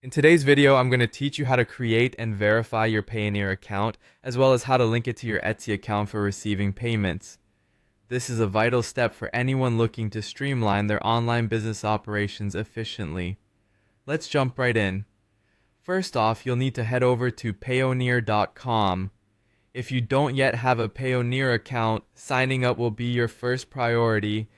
In today's video, I'm going to teach you how to create and verify your Payoneer account, as well as how to link it to your Etsy account for receiving payments. This is a vital step for anyone looking to streamline their online business operations efficiently. Let's jump right in. First off, you'll need to head over to payoneer.com. If you don't yet have a Payoneer account, signing up will be your first priority.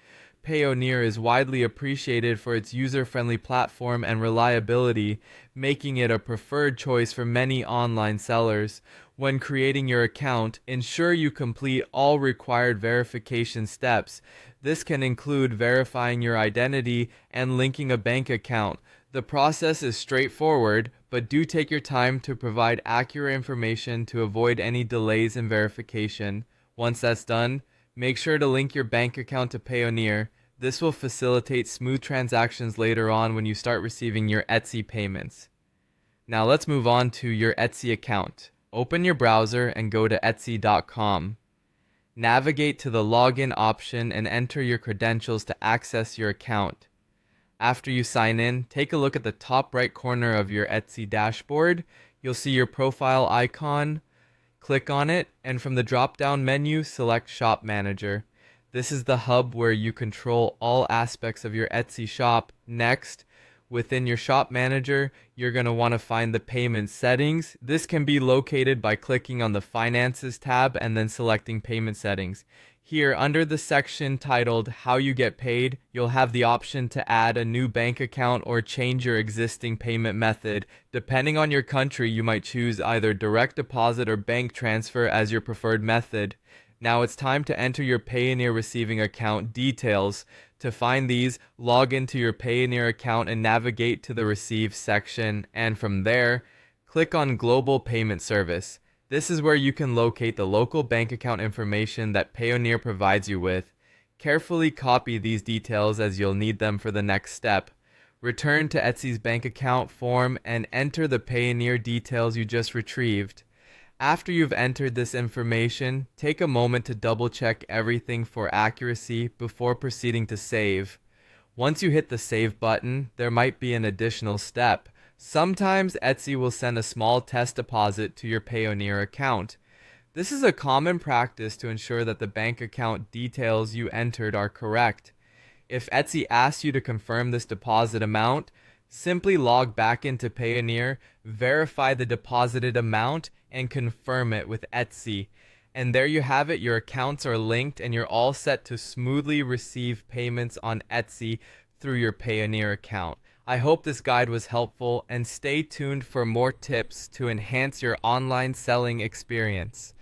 Payoneer is widely appreciated for its user-friendly platform and reliability, making it a preferred choice for many online sellers. When creating your account, ensure you complete all required verification steps. This can include verifying your identity and linking a bank account. The process is straightforward, but do take your time to provide accurate information to avoid any delays in verification. Once that's done, make sure to link your bank account to Payoneer. This will facilitate smooth transactions later on when you start receiving your Etsy payments. Now let's move on to your Etsy account. Open your browser and go to etsy.com. Navigate to the login option and enter your credentials to access your account. After you sign in, take a look at the top right corner of your Etsy dashboard. You'll see your profile icon. Click on it, and from the drop-down menu, select Shop Manager. This is the hub where you control all aspects of your Etsy shop. Next, within your Shop Manager, you're going to want to find the payment settings. This can be located by clicking on the Finances tab and then selecting Payment Settings. Here, under the section titled How You Get Paid, you'll have the option to add a new bank account or change your existing payment method. Depending on your country, you might choose either direct deposit or bank transfer as your preferred method. Now it's time to enter your Payoneer receiving account details. To find these, log into your Payoneer account and navigate to the Receive section, and from there, click on Global Payment Service. This is where you can locate the local bank account information that Payoneer provides you with. Carefully copy these details as you'll need them for the next step. Return to Etsy's bank account form and enter the Payoneer details you just retrieved. After you've entered this information, take a moment to double check everything for accuracy before proceeding to save. Once you hit the save button, there might be an additional step. Sometimes Etsy will send a small test deposit to your Payoneer account. This is a common practice to ensure that the bank account details you entered are correct. If Etsy asks you to confirm this deposit amount, simply log back into Payoneer, verify the deposited amount, and confirm it with Etsy. And there you have it, your accounts are linked and you're all set to smoothly receive payments on Etsy through your Payoneer account. I hope this guide was helpful, and stay tuned for more tips to enhance your online selling experience.